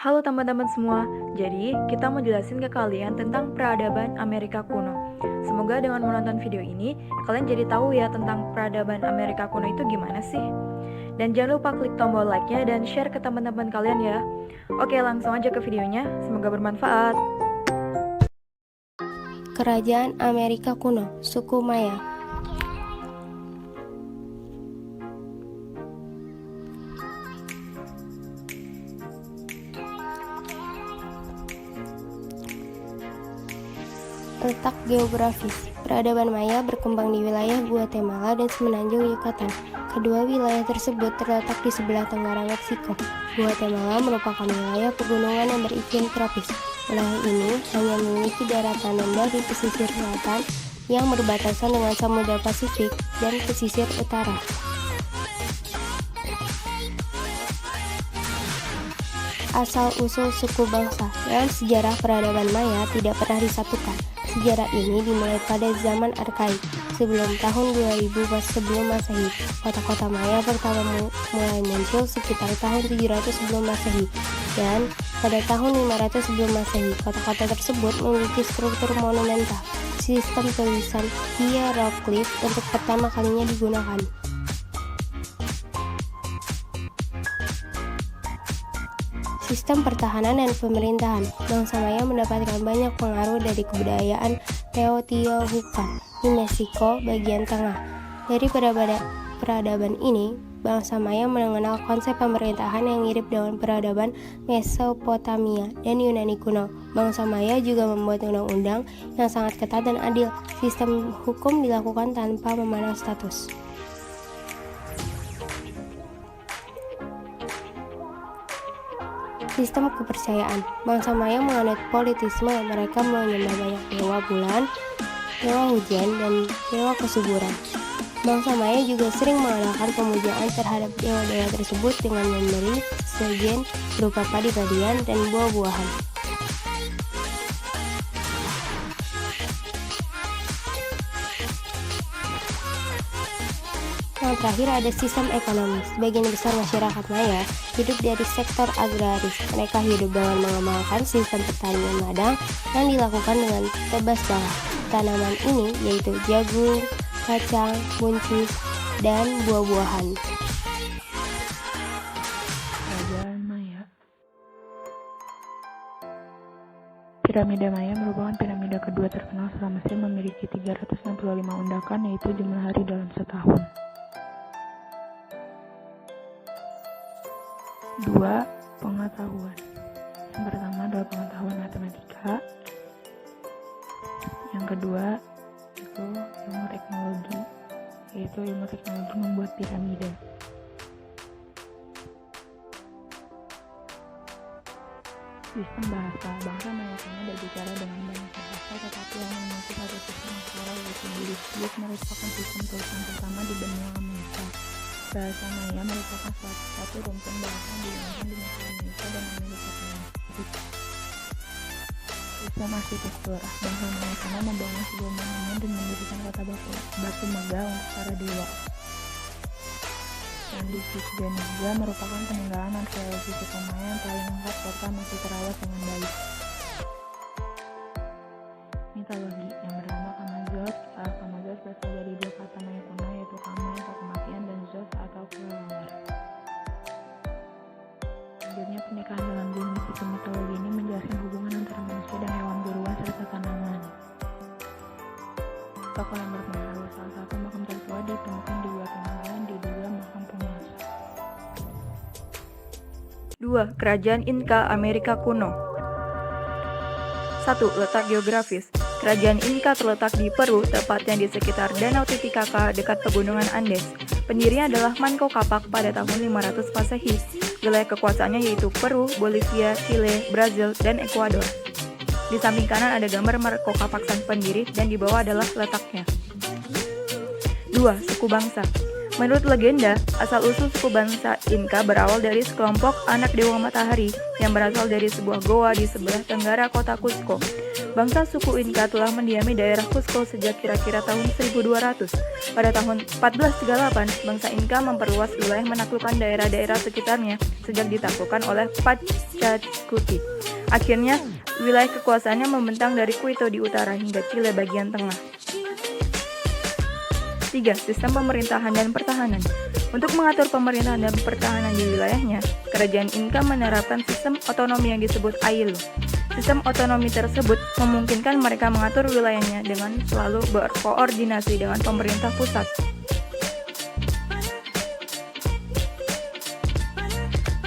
Halo teman-teman semua, jadi kita mau jelasin ke kalian tentang peradaban Amerika kuno. Semoga dengan menonton video ini, kalian jadi tahu ya tentang peradaban Amerika kuno itu gimana sih. Dan jangan lupa klik tombol like-nya dan share ke teman-teman kalian ya. Oke, langsung aja ke videonya, semoga bermanfaat. Kerajaan Amerika kuno, suku Maya. Letak geografis. Peradaban Maya berkembang di wilayah Guatemala dan semenanjung Yucatan. Kedua wilayah tersebut terletak di sebelah tenggara Meksiko. Guatemala merupakan wilayah pegunungan yang beriklim tropis. Wilayah ini hanya memiliki daratan rendah di pesisir selatan yang berbatasan dengan Samudra Pasifik dan pesisir utara. Asal-usul suku bangsa. Dalam sejarah peradaban Maya tidak pernah disatukan. Sejarah ini dimulai pada zaman arkaik, sebelum tahun 2000 sebelum Masehi. Kota-kota Maya pertama mulai muncul sekitar tahun 700 sebelum Masehi, dan pada tahun 500 sebelum Masehi, kota-kota tersebut memiliki struktur monumental. Sistem tulisan hieroglif untuk pertama kalinya digunakan. Sistem pertahanan dan pemerintahan. Bangsa Maya mendapatkan banyak pengaruh dari kebudayaan Teotihuacan di Meksiko bagian tengah. Dari peradaban ini, bangsa Maya mengenal konsep pemerintahan yang mirip dengan peradaban Mesopotamia dan Yunani kuno. Bangsa Maya juga membuat undang-undang yang sangat ketat dan adil. Sistem hukum dilakukan tanpa memandang status. Sistem kepercayaan. Bangsa Maya menganut politisme. Mereka menyembah banyak dewa bulan, dewa hujan, dan dewa kesuburan. Bangsa Maya juga sering mengadakan pemujaan terhadap dewa-dewa tersebut dengan memberi sesajen berupa padi-padian dan buah-buahan. Yang terakhir ada sistem ekonomi. Sebagian besar masyarakat Maya hidup dari sektor agraris. Mereka hidup dengan mengembangkan sistem pertanian ladang yang dilakukan dengan tebas bawah. Tanaman ini yaitu jagung, kacang, buncis, dan buah-buahan. Kerajaan Maya. Piramida Maya merupakan piramida kedua terkenal setelah Mesir, memiliki 365 undakan, yaitu jumlah hari dalam setahun. 2. Pengetahuan. Yang pertama adalah pengetahuan matematika. Yang kedua itu ilmu teknologi, yaitu ilmu teknologi membuat piramida. Sistem bahasa. Bangsa Maya kuno berbicara dengan banyak bahasa, tetapi yang memiliki satu sistem aksara yaitu hieroglif merupakan sistem tulisan pertama di benua Amerika. Bahasa Maya merupakan salah satu rumpun bahasa yang digunakan di Mesoamerica dan Amerika Tengah. Sistem arsitektur. Bangsa Maya kuno membangun sebuah monumen dan mendirikan kota batu megah untuk para dewa. Candi Chichen-Itza merupakan peninggalan arkeologi suku Maya yang paling lengkap serta masih terawat dengan baik. Mitologi. Yang bernama Kamazos. Kamazos berasal dari dua kata Maya kuno, yaitu kama atau kematian dan zos atau kelelawar. Selanjutnya, pernikahan dalam bumi. Sistem mitologi ini menjelaskan hubungan antara manusia dan hewan buruan serta tanaman. Tokoh yang berpengaruh. Salah satu makam tertua ditemukan di Guatemala yang diduga makam penguasa. 2. Kerajaan Inka Amerika kuno. 1. Letak geografis. Kerajaan Inka terletak di Peru, tepatnya di sekitar Danau Titicaca dekat pegunungan Andes. Pendirinya adalah Manco Capac pada tahun 500 Masehi. Wilayah kekuasaannya yaitu Peru, Bolivia, Chile, Brazil, dan Ekuador. Di samping kanan ada gambar Manco Capac sang pendiri dan di bawah adalah letaknya. 2. Suku bangsa. Menurut legenda, asal-usul suku bangsa Inka berawal dari sekelompok anak dewa matahari yang berasal dari sebuah goa di sebelah tenggara kota Cusco. Bangsa suku Inka telah mendiami daerah Cusco sejak kira-kira tahun 1200. Pada tahun 1438, bangsa Inka memperluas wilayah menaklukkan daerah-daerah sekitarnya sejak ditaklukkan oleh Pachacuti. Akhirnya, wilayah kekuasaannya membentang dari Quito di utara hingga Chile bagian tengah. 3. Sistem pemerintahan dan pertahanan. Untuk mengatur pemerintahan dan pertahanan di wilayahnya, kerajaan Inka menerapkan sistem otonomi yang disebut Ayllu. Sistem otonomi tersebut memungkinkan mereka mengatur wilayahnya dengan selalu berkoordinasi dengan pemerintah pusat.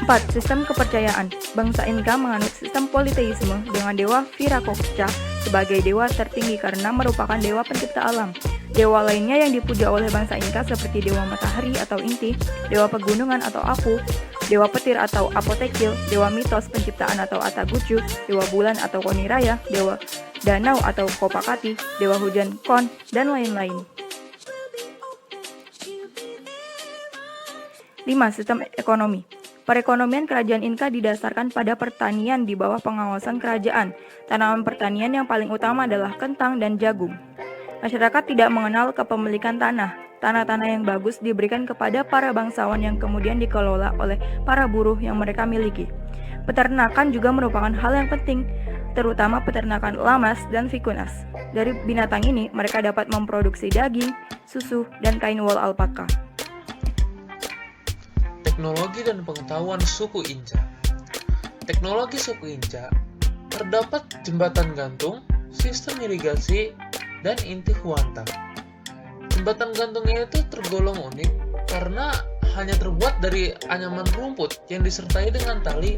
4. Sistem kepercayaan. Bangsa Inka menganut sistem politeisme dengan dewa Viracocha sebagai dewa tertinggi karena merupakan dewa pencipta alam. Dewa lainnya yang dipuja oleh bangsa Inka seperti dewa matahari atau Inti, dewa pegunungan atau Apu, dewa petir atau Apotekil, dewa mitos penciptaan atau Ataguchu, dewa bulan atau Koniraya, dewa danau atau Kopakati, dewa hujan Kon, dan lain-lain. 5. Sistem ekonomi. Perekonomian kerajaan Inka didasarkan pada pertanian di bawah pengawasan kerajaan. Tanaman pertanian yang paling utama adalah kentang dan jagung. Masyarakat tidak mengenal kepemilikan tanah. Tanah-tanah yang bagus diberikan kepada para bangsawan yang kemudian dikelola oleh para buruh yang mereka miliki. Peternakan juga merupakan hal yang penting, terutama peternakan lamas dan vicunas. Dari binatang ini, mereka dapat memproduksi daging, susu, dan kain wol alpaka. Teknologi dan pengetahuan suku Inca. Teknologi suku Inca terdapat jembatan gantung, sistem irigasi, dan Intihuanta. Jembatan gantungnya itu tergolong unik karena hanya terbuat dari anyaman rumput yang disertai dengan tali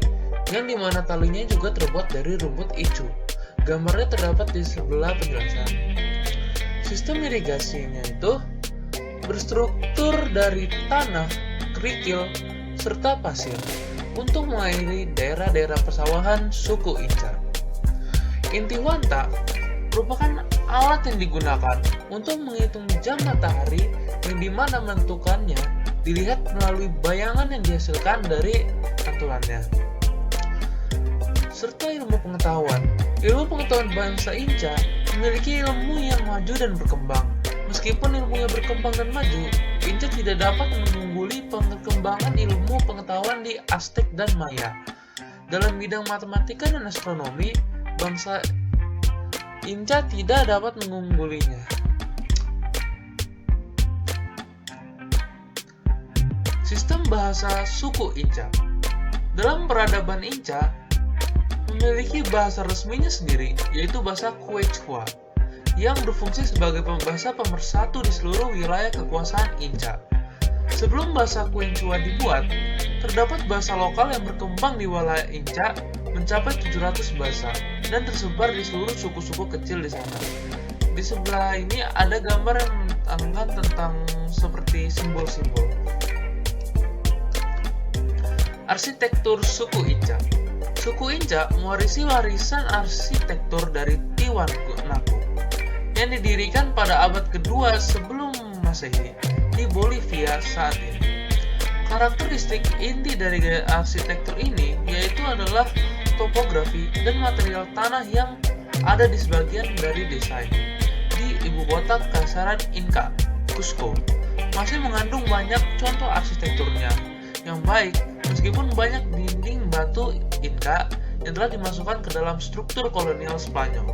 yang dimana talinya juga terbuat dari rumput icu. Gambarnya terdapat di sebelah penjelasan. Sistem irigasinya itu berstruktur dari tanah, kerikil, serta pasir untuk mengairi daerah-daerah persawahan suku Inca. Intihuanta merupakan alat yang digunakan untuk menghitung jam matahari yang dimana menentukannya dilihat melalui bayangan yang dihasilkan dari pantulannya. Serta ilmu pengetahuan. Ilmu pengetahuan bangsa Inca memiliki ilmu yang maju dan berkembang. Meskipun ilmunya berkembang dan maju, Inca tidak dapat mengungguli perkembangan ilmu pengetahuan di Aztec dan Maya. Dalam bidang matematika dan astronomi, bangsa Inca tidak dapat mengunggulinya. Sistem bahasa suku Inca. Dalam peradaban Inca memiliki bahasa resminya sendiri, yaitu bahasa Quechua, yang berfungsi sebagai bahasa pemersatu di seluruh wilayah kekuasaan Inca. Sebelum bahasa Quechua dibuat, terdapat bahasa lokal yang berkembang di wilayah Inca mencapai 700 bahasa dan tersebar di seluruh suku-suku kecil di sana. Di sebelah ini ada gambar yang menerangkan tentang seperti simbol-simbol. Arsitektur suku Inca. Suku Inca mewarisi warisan arsitektur dari Tiwanaku yang didirikan pada abad kedua sebelum Masehi di Bolivia saat ini. Karakteristik inti dari gaya arsitektur ini yaitu adalah topografi dan material tanah yang ada di sebagian dari desa ini. Di ibu kota Kasaran Inka, Cusco, masih mengandung banyak contoh arsitekturnya yang baik meskipun banyak dinding batu Inka yang telah dimasukkan ke dalam struktur kolonial Spanyol.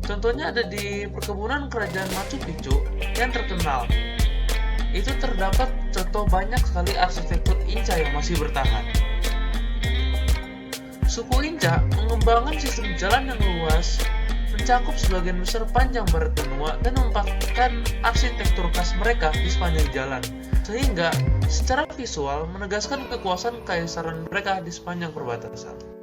Contohnya ada di perkebunan kerajaan Machu Picchu yang terkenal. Itu terdapat contoh banyak sekali arsitektur Inca yang masih bertahan. Suku Inca mengembangkan sistem jalan yang luas, mencakup sebagian besar panjang barat benua dan menempatkan arsitektur khas mereka di sepanjang jalan, sehingga secara visual menegaskan kekuasaan kekaisaran mereka di sepanjang perbatasan.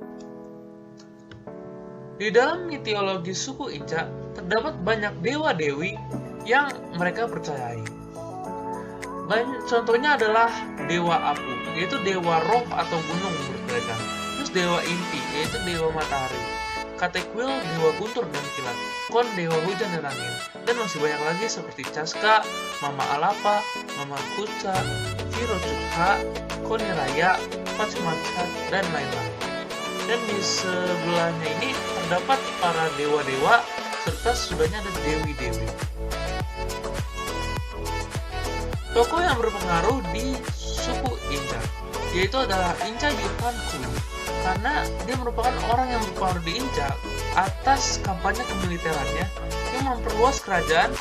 Di dalam mitologi suku Inca terdapat banyak dewa-dewi yang mereka percayai. Contohnya adalah Dewa Apu, yaitu dewa roh atau gunung menurut mereka. Terus Dewa Inti, yaitu dewa matahari. Katekwil, dewa guntur dan kilat. Kon, dewa hujan dan angin. Dan masih banyak lagi seperti Chaska, Mama Alapa, Mama Kucha, Viro Chukha, Koniraya, Pachmacha, dan lain-lain. Dan di sebelahnya ini terdapat para dewa-dewa serta sesudahnya ada dewi-dewi. Tokoh yang berpengaruh di suku Inca yaitu adalah Inca Yupankui, karena dia merupakan orang yang berpengaruh di Inca atas kampanye kemiliterannya yang memperluas kerajaan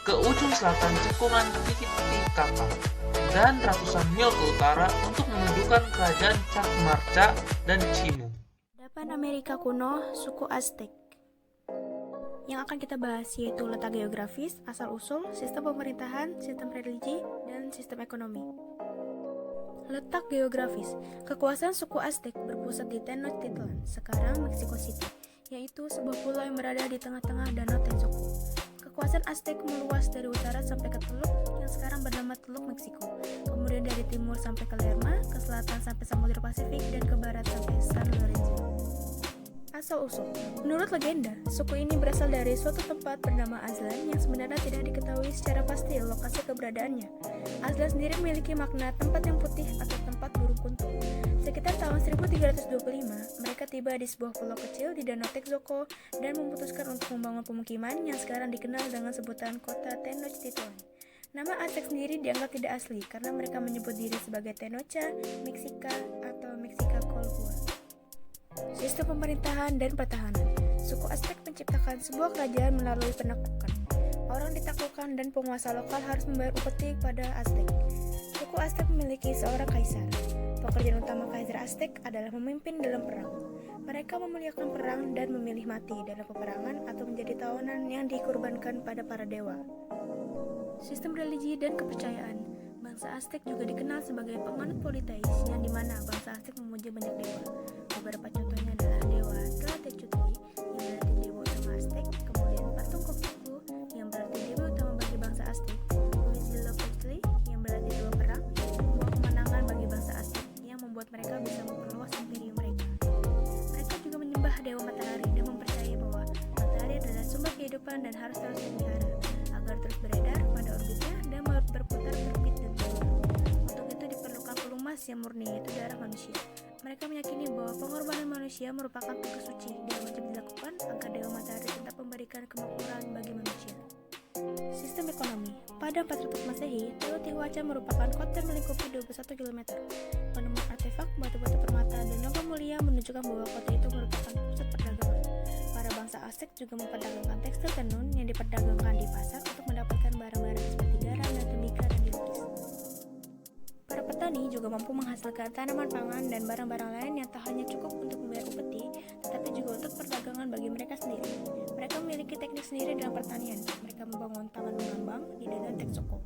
ke ujung selatan cekungan Titicaca dan ratusan mil ke utara untuk mendudukan kerajaan Cajamarca dan Chimu. Depan Amerika kuno, suku Aztec. Yang akan kita bahas yaitu letak geografis, asal-usul, sistem pemerintahan, sistem religi, dan sistem ekonomi. Letak geografis. Kekuasaan suku Aztec berpusat di Tenochtitlan, sekarang Mexico City, yaitu sebuah pulau yang berada di tengah-tengah Danau Texcoco. Kekuasaan Aztec meluas dari utara sampai ke Teluk yang sekarang bernama Teluk Meksiko, kemudian dari timur sampai ke Lerma, ke selatan sampai Samudra Pasifik, dan ke barat sampai San Lorenzo. Asal-usul. Menurut legenda, suku ini berasal dari suatu tempat bernama Aztlan yang sebenarnya tidak diketahui secara pasti lokasi keberadaannya. Aztlan sendiri memiliki makna tempat yang putih atau tempat burung kuntul. Sekitar tahun 1325, mereka tiba di sebuah pulau kecil di Danau Texcoco dan memutuskan untuk membangun pemukiman yang sekarang dikenal dengan sebutan kota Tenochtitlan. Nama Aztec sendiri dianggap tidak asli karena mereka menyebut diri sebagai Tenocha, Mexica, atau Mexica Colhua. Sistem pemerintahan dan pertahanan. Suku Aztec menciptakan sebuah kerajaan melalui penaklukan. Orang ditaklukkan dan penguasa lokal harus membayar upeti pada Aztec. Suku Aztec memiliki seorang kaisar. Pekerjaan utama kaisar Aztec adalah memimpin dalam perang. Mereka memuliakan perang dan memilih mati dalam peperangan atau menjadi tawanan yang dikorbankan pada para dewa. Sistem religi dan kepercayaan. Bangsa Aztec juga dikenal sebagai penganut politeis, yang dimana bangsa Aztec memuja banyak dewa. Beberapa contohnya adalah dewa Tlatelolco yang berarti dewa utama Aztec, kemudian patung Coptico yang berarti dewa utama bagi bangsa Aztec, Huitzilopochtli yang berarti dewa perang, sebuah kemenangan bagi bangsa Aztec yang membuat mereka bisa memperluas imperium mereka. Mereka juga menyembah dewa matahari dan mempercayai bahwa matahari adalah sumber kehidupan dan harus terus dipelihara agar terus beredar pada orbitnya dan berputar berbit dan keluar. Untuk itu diperlukan pelumas yang murni, yaitu darah manusia. Mereka meyakini bahwa pengorbanan manusia merupakan tugas suci dan wajib dilakukan agar dewa matahari tetap memberikan kemakmuran bagi manusia. Sistem ekonomi. Pada 400 Masehi, Teotihuacan merupakan kota yang melingkupi 21 km. Penemuan artefak, batu-batu permata, dan logam mulia menunjukkan bahwa kota itu merupakan pusat perdagangan. Para bangsa Aztec juga memperdagangkan tekstil tenun yang diperdagangkan di pasar untuk mendapatkan barang-barang seperti garam dan tembikar yang dilukis. Para petani juga mampu menghasilkan tanaman pangan dan barang-barang lain yang tak hanya cukup untuk membayar upeti, tetapi juga untuk perdagangan bagi mereka sendiri. Mereka memiliki teknik sendiri dalam pertanian. Mereka membangun taman mengambang di Danau Texcoco.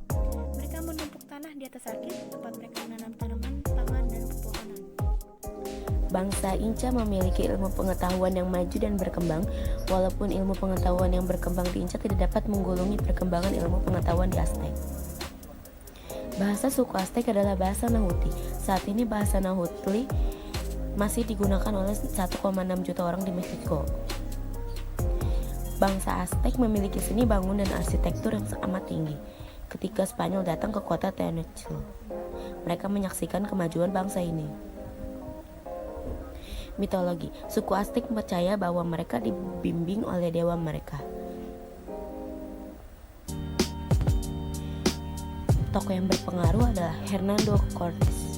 Mereka menumpuk tanah di atas rakit, tempat mereka menanam tanaman pangan dan pepohonan. Bangsa Inca memiliki ilmu pengetahuan yang maju dan berkembang, walaupun ilmu pengetahuan yang berkembang di Inca tidak dapat menggulungi perkembangan ilmu pengetahuan di Aztec. Bahasa suku Aztec adalah bahasa Nahuatl. Saat ini bahasa Nahuatl masih digunakan oleh 1,6 juta orang di Meksiko. Bangsa Aztec memiliki seni bangun dan arsitektur yang amat tinggi. Ketika Spanyol datang ke kota Tenochtitlan, mereka menyaksikan kemajuan bangsa ini. Mitologi. Suku Aztec percaya bahwa mereka dibimbing oleh dewa mereka. Tokoh yang berpengaruh adalah Hernando Cortés.